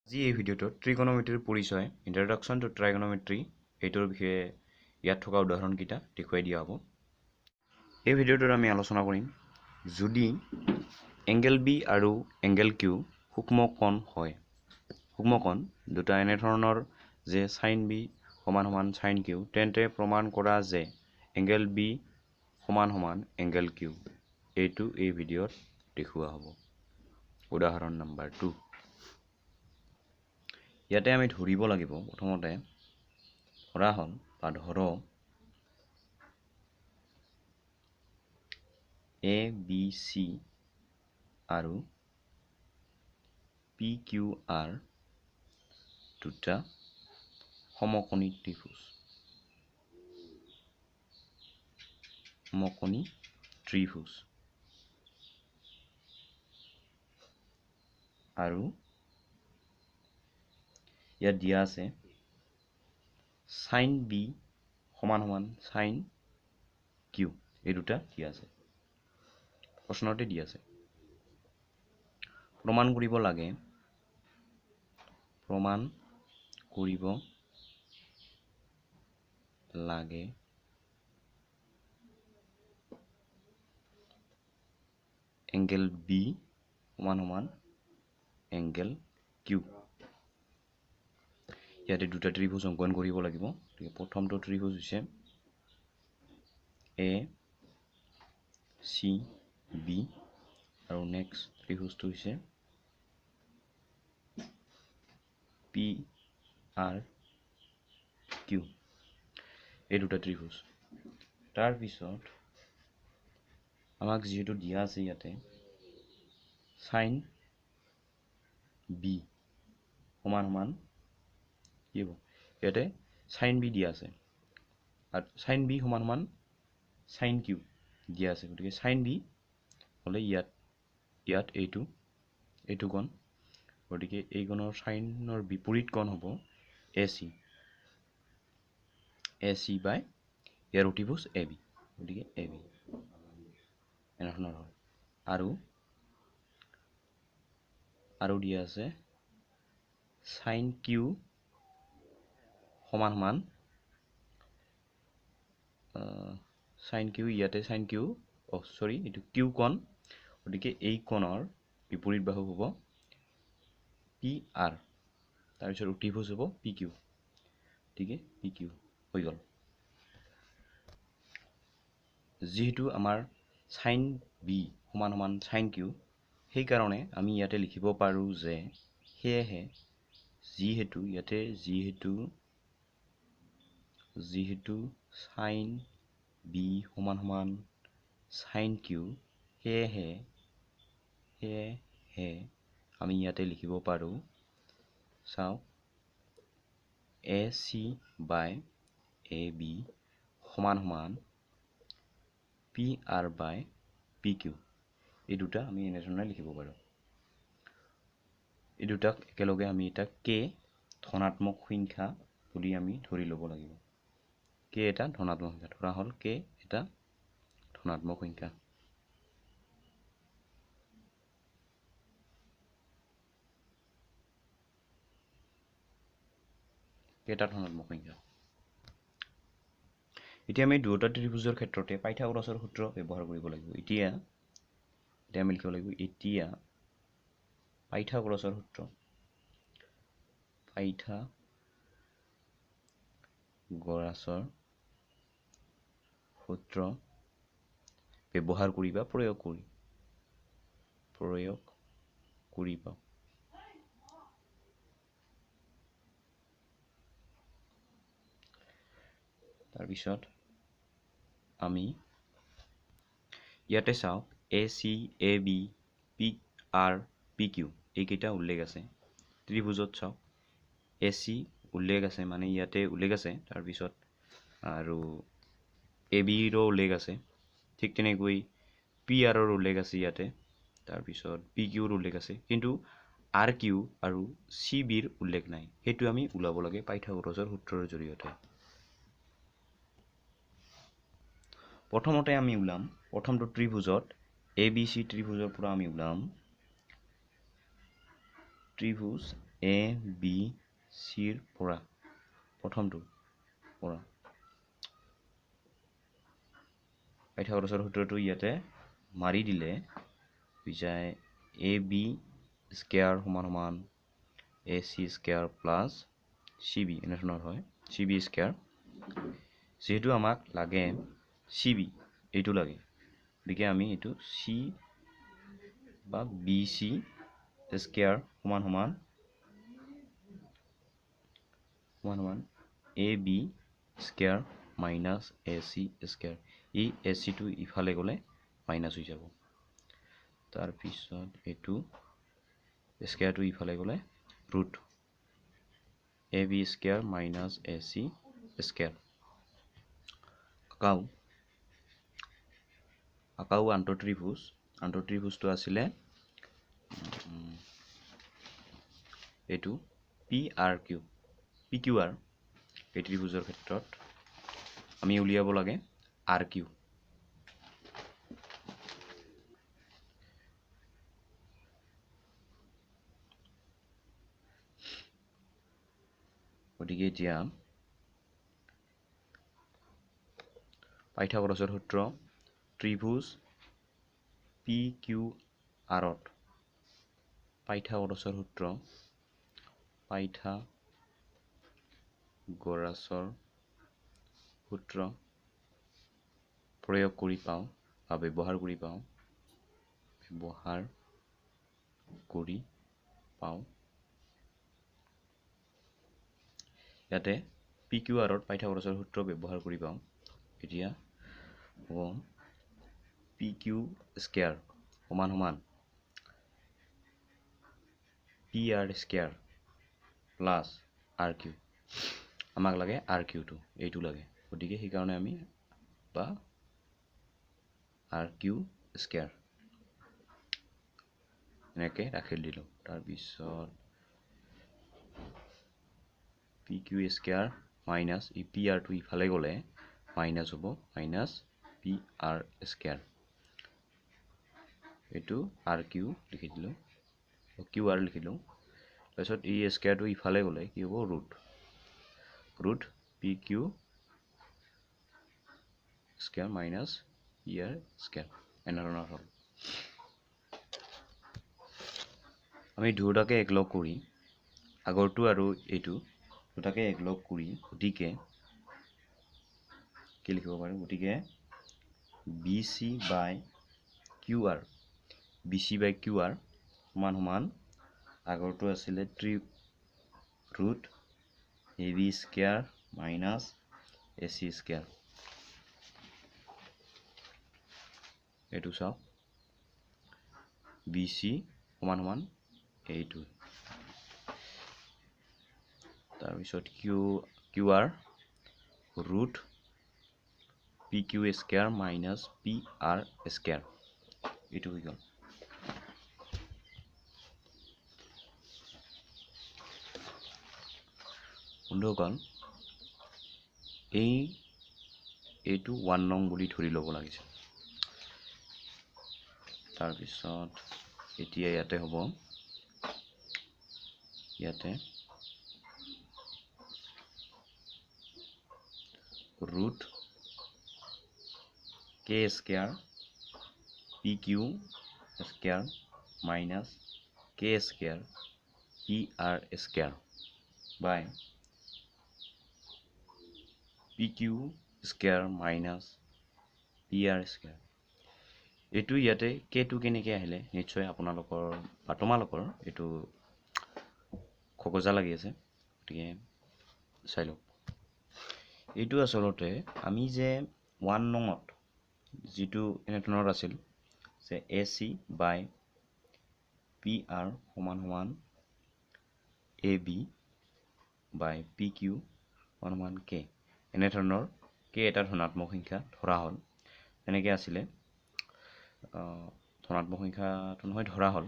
আজি এই ভিডিঅ'টোত ট্ৰিগনোমেট্ৰিৰ পৰিচয় ইন্ট্ৰডাকশ্যন টু ট্ৰাইগনোমেট্ৰি এইটোৰ বিষয়ে ইয়াত থকা উদাহৰণকেইটা দেখুৱাই দিয়া হ'ব। এই ভিডিঅ'টোত আমি আলোচনা কৰিম যদি এংগেল বি আৰু এংগেল কিউ সূক্ষ্মকোণ হয়। সূক্ষ্মকোণ দুটা এনেধৰণৰ যে সাইন বি সমান সমান সাইন কিউ, তেন্তে প্ৰমাণ কৰা যে এংগেল বি সমান সমান এংগেল কিউ। এইটো এই ভিডিঅ'ত দেখুওৱা হ'ব। উদাহৰণ নম্বৰ 2। ইয়াতে আমি ধৰিব লাগিব প্ৰথমতে ধৰা হ'ল বা ধৰক এ বি চি আৰু পি কিউ আৰ দুটা সমকোণী ত্ৰিভুজ। সমকোণী ত্ৰিভুজ আৰু ইয়াত দিয়া আছে সাইন বি সমান সমান সাইন কিউ। এই দুটা দিয়া আছে, প্ৰশ্নতে দিয়া আছে। প্ৰমাণ কৰিব লাগে, এংগেল বি সমান সমান এংগেল কিউ। ইয়াতে দুটা ত্ৰিভুজ অংকন কৰিব লাগিব। প্ৰথমটো ত্ৰিভুজ হৈছে এ চি বি আৰু নেক্সট ত্ৰিভুজটো হৈছে পি আৰ কিউ। এই দুটা ত্ৰিভুজ। তাৰপিছত আমাক যিহেতু দিয়া আছে ইয়াতে সাইন বি সমান সমান কি হ'ব, ইয়াতে সাইন বি দিয়া আছে আৰু সাইন বি সমান সমান সাইন কিউ দিয়া আছে। গতিকে সাইন বি হ'লে ইয়াত এইটো কোণ, গতিকে এই কোণৰ সাইনৰ বিপৰীত কোণ হ'ব এ চি বাই ইয়াৰ অতিভুজ এ বি। গতিকে এ বি এনেধৰণৰ হয়। আৰু দিয়া আছে সাইন কিউ সমান সমান সাইন কিউ, ইয়াতে সাইন কিউ এইটো কিউ কোণ, গতিকে এই কোণৰ বিপৰীত বাহু হ'ব পি আৰ, তাৰপিছত অতিভুজ হ'ব পি কিউ। গতিকে পি কিউ হৈ গ'ল। যিহেতু আমাৰ সাইন বি সমান সমান সাইন কিউ, সেইকাৰণে আমি ইয়াতে লিখিব পাৰোঁ যে সেয়েহে যিহেতু সাইন বি সমান সমান সাইন কিউ, সেয়েহে আমি ইয়াতে লিখিব পাৰোঁ, চাওক, A C by A B সমান সমান পি আৰ বাই পি কিউ। এই দুটা আমি এনেধৰণে লিখিব পাৰোঁ। এই দুটাক একেলগে আমি এটা কে ধনাত্মক সংখ্যা বুলি আমি ধৰি ল'ব লাগিব। কে এটা ধনাত্মক সংখ্যা ধৰা হ'ল, কে এটা ধনাত্মক সংখ্যা। এতিয়া আমি দুয়োটা ত্ৰিভুজৰ ক্ষেত্ৰতে পাইথাগোৰাছৰ সূত্ৰ ব্যৱহাৰ কৰিব লাগিব। এতিয়া আমি লিখিব লাগিব পাইথাগোৰাছৰ সূত্ৰ। পাইথাগোৰাছৰ সূত্ৰ ব্যৱহাৰ কৰি বা প্ৰয়োগ কৰিবা। তাৰপিছত আমি ইয়াতে চাওক, A C, A B, P R, P Q এইকেইটা উল্লেখ আছে। ত্ৰিভুজত চাওক, এ চি উল্লেখ আছে, মানে ইয়াতে উল্লেখ আছে। তাৰপিছত আৰু এ বিৰো উল্লেখ আছে, ঠিক তেনেকৈ পি আৰৰ উল্লেখ আছে ইয়াতে। তাৰপিছত পি কিউৰ উল্লেখ আছে, কিন্তু আৰ কিউ আৰু চি বিৰ উল্লেখ নাই। সেইটো আমি ওলাব লাগে পাইথাগোৰাছৰ সূত্ৰৰ জৰিয়তে। প্ৰথমতে আমি ওলাম, প্ৰথমটো ত্ৰিভুজত এ বি চি ত্ৰিভুজৰ পৰা আমি ওলাম ত্ৰিভুজ এ বি চিৰ পৰা প্ৰথমটো পৰা পাইথাগোৰাছৰ সূত্ৰটো ইয়াতে মাৰি দিলে হৈ যায় এ বি স্কোৱাৰ সমান A C square plus C B এনেধৰণৰ হয় চি বি স্কোৱাৰ যেহেতু আমাক লাগে চি বি এইটো লাগে গতিকে আমি এইটো চি বা বি চি স্কোৱাৰ সমান এ B square minus A C square এই এ চিটো ইফালে গ'লে মাইনাছ হৈ যাব তাৰপিছত এইটো স্কোৱাৰটো ইফালে গ'লে root A B square minus A C square আকাও আন্তঃত্ৰিভুজটো আছিলে এইটো পি কিউ আৰ এই ত্ৰিভুজৰ ক্ষেত্ৰত আমি উলিয়াব লাগে আৰ কিউ গতিকে এতিয়া পাইথাগোৰাছৰ সূত্ৰ ত্ৰিভুজ পি কিউ আৰত পাইথাগোৰাছৰ সূত্ৰ প্ৰয়োগ কৰি পাওঁ বা ব্যৱহাৰ কৰি পাওঁ ইয়াতে পি কিউ আৰত পাইথাগোৰাছৰ সূত্ৰ ব্যৱহাৰ কৰি পাওঁ এতিয়া হ'ব পি কিউ স্কোৱাৰ সমান P R square plus R Q আমাক লাগে আৰ কিউটো এইটো লাগে গতিকে সেইকাৰণে আমি বা আৰ কিউ স্কোৱাৰ এনেকৈ ৰাখি দিলোঁ তাৰপিছত পি কিউ স্কোৱাৰ মাইনাছ ই পি আৰটো ইফালে গ'লে মাইনাছ হ'ব মাইনাছ পি আৰ স্কোৱাৰ এইটো আৰ কিউ লিখি দিলোঁ কিউ আৰ লিখিলোঁ তাৰপিছত ই স্কোৱাৰটো ইফালে গ'লে কি হ'ব root P Q square minus P R square এনেধৰণৰ হ'ল আমি দুয়োটাকে একলগ কৰি আগৰটো আৰু এইটো দুটাকে একলগ কৰি গতিকে কি লিখিব পাৰোঁ গতিকে B C by Q R সমান আগৰটো আছিলে root A B square minus A C square এইটো চাওক বি চি সমান এইটো তাৰপিছত Q R root P Q square minus P R square এইটো হৈ গ'ল বন্ধুসকল এইটো 1 নং বুলি ধৰি ল'ব লাগিছিল তাৰপিছত এতিয়া ইয়াতে হ'ব root K square P Q square minus K square P R square by P Q square minus P R square এইটো ইয়াতে কেটো কেনেকৈ আহিলে নিশ্চয় আপোনালোকৰ বা তোমালোকৰ এইটো খগজা লাগি আছে গতিকে চাই লওক এইটো আচলতে আমি যে 1 নঙত যিটো এনেধৰণৰ আছিল যে এ চি বাই পি আৰ সমান A B by P Q সমান কে এনেধৰণৰ কে এটা ধনাত্মক সংখ্যা ধৰা হ'ল এনেকৈ আছিলে ধনাত্মক সংখ্যাটো নহয় ধৰা হ'ল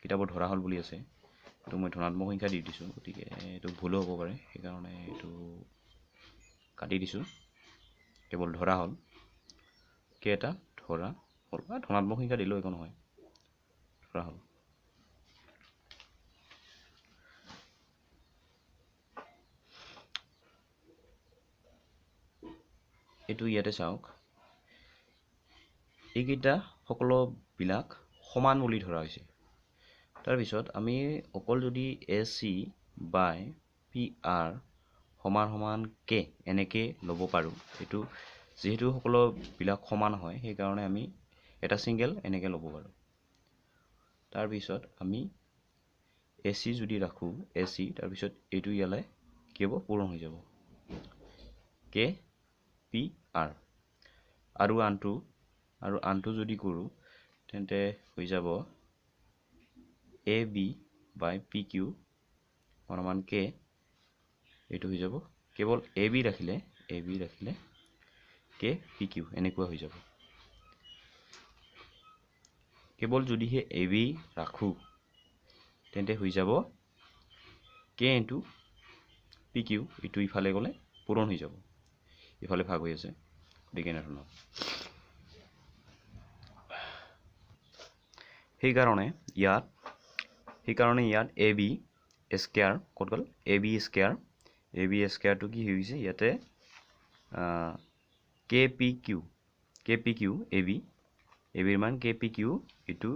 কিতাপত ধৰা হ'ল বুলি আছে এইটো মই ধনাত্মক সংখ্যা দি দিছোঁ গতিকে এইটো ভুলো হ'ব পাৰে সেইকাৰণে এইটো কাটি দিছোঁ কেৱল ধৰা হ'ল কে এটা ধৰা হ'ল বা ধনাত্মক সংখ্যা দিলেও একো নহয় ধৰা হ'ল এইটো ইয়াতে চাওক এইকেইটা সকলোবিলাক সমান বুলি ধৰা হৈছে তাৰপিছত আমি অকল যদি AC বাই PR সমান সমান K এনেকে ল'ব পাৰো এইটো যেহেতু সকলোবিলাক সমান হয় সেই কাৰণে আমি এটা সিঙ্গেল এনেকে ল'ব পাৰো তাৰপিছত আমি AC যদি ৰাখো AC তাৰপিছত এইটো ইয়ালে কি হ'ব পূৰণ হৈ যাব KPR আৰু আনটো যদি কৰো তেন্তে হৈ যাব AB by PQ সমান K এইটো হৈ যাব কেৱল AB ৰাখিলে KPQ এনেকুৱা হৈ যাব কেৱল যদিহে AB ৰাখো তেন্তে হৈ যাব K into PQ এইটো ইফালে গলে পূৰণ হৈ যাব ইফালে ভাগ হৈ আছে দেখেন আৰু সেই কাৰণে ইয়াত AB স্কয়াৰ কত গল AB স্কয়াৰ টো কি হৈছে ইয়াতে KPQ AB এৰ মান KPQ এটো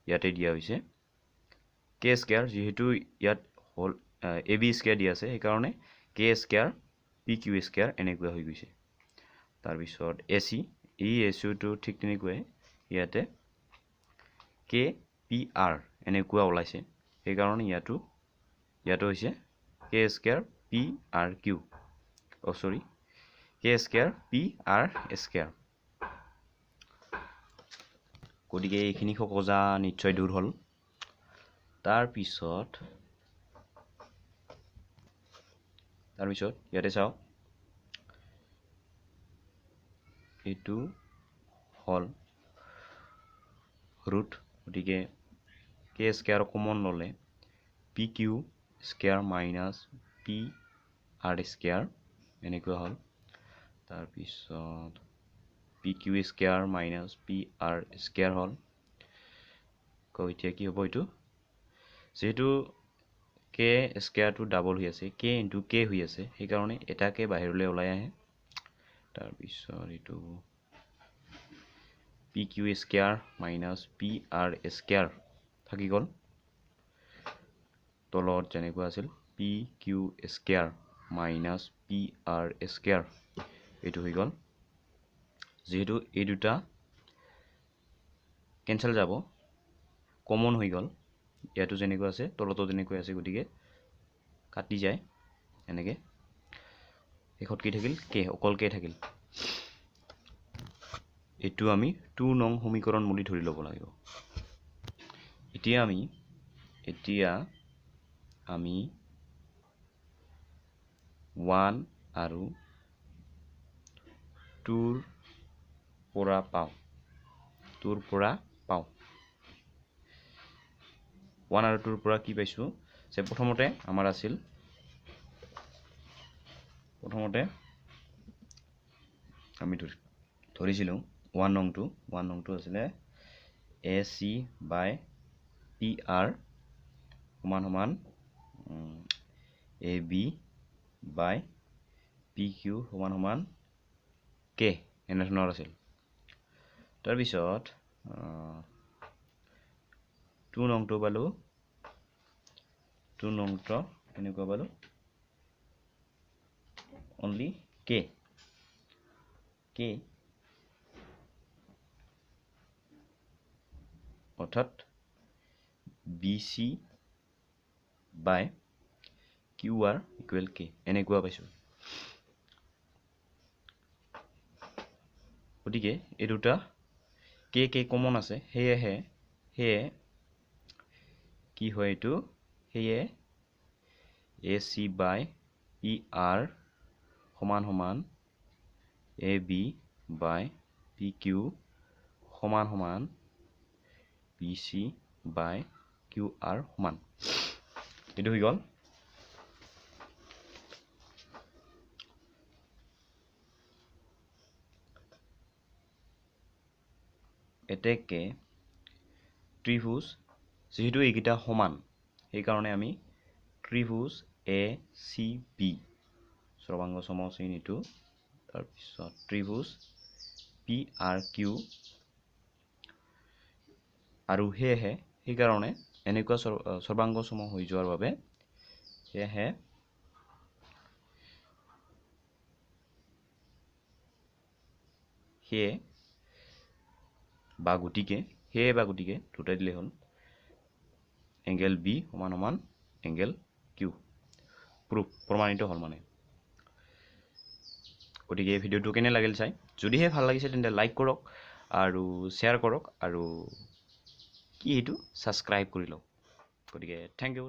ইয়াতে দিয়া হৈছে K স্কয়াৰ যেহেতু ইয়াত হল AB স্কয়াৰ দিয়া আছে এই কাৰণে K স্কয়াৰ PQ স্কয়াৰ এনেকুৱা হৈ গৈছে তাৰ পিছত AC টো ঠিক তেনেকৈ ইয়াতে KPR এনেকুৱা ওলাইছে এই কাৰণে ইয়াতো হৈছে K square PRQ K square PR square গতিকে এইখিনি সকজা নিশ্চয় দূৰ হল তাৰ পিছত ইয়াতে চাও এটো হল ৰুট গতিকে K স্কয়াৰ কমন ললে PQ square minus PR square এনেকুৱা হল তাৰ পিছত PQ square minus PR square হল কইতিয়া কি হ'ব এটো যেহেতু K স্কয়াৰ টো ডাবল হৈ আছে K into K হৈ আছে সেই কাৰণে এটাকে বাহিৰলৈ ওলাই আহে তাৰ পিছত এটো PQ square minus PR square থাকি গল তলত যেনেকুৱা আছিল PQ square minus PR square এটো হৈ গল যেহেতু এই দুটা ক্যান্সেল যাব কমন হৈ গল ইয়াটো যেনেকুৱা আছে তলতো যেনেকুৱা আছে গতিকে কাটি যায় এনেকে এখত কি থাকিল K অকল K থাকিল এটো আমি 2 নং সমীকৰণ বুলি ধৰি লব লাগিব এতিয়া আমি 1 আৰু 2 পৰা পাও 1 আৰু 2 পৰা কি পাইছো যে প্ৰথমতে আমাৰ আছিল আমি ধৰিছিলো 1 নংটো আছিল AC by PR সমান AB by PQ সমান K এনে ধৰণৰ আছিল তাৰ পিছত 2 নংটো পালো 2 নংটো এনেকুৱা পালো only K অৰ্থাৎ BC by QR equal K এনেকুৱা পাইছো গতিকে এই দুটা K কমন আছে হেয়ে কি হয় এটো হেয়ে AC by PR সমান AB by PQ সমান BC by QR সমান এটো হৈ গল এতেকে ত্ৰিভুজ যেহেতু এইগিটা সমান এই কাৰণে আমি ত্ৰিভুজ ACB সৰ্বাঙ্গ সমচিন এটো তাৰপিছত ত্ৰিভুজ PRQ আৰু সেয়েহে সেইকাৰণে এনেকুৱা সৰ্বাংগ সম হৈ যোৱাৰ বাবে সেয়েহে বা গতিকে দুটাই দিলে হ'ল এংগেল B সমান সমান এংগেল Q প্ৰমাণিত হ'ল মানে। গতিকে এই ভিডিঅ'টো কেনে লাগিল চাই, যদিহে ভাল লাগিছে তেন্তে লাইক কৰক আৰু শ্বেয়াৰ কৰক আৰু কি এইটো ছাবস্ক্ৰাইব কৰি লওক। গতিকে থেংক ইউ।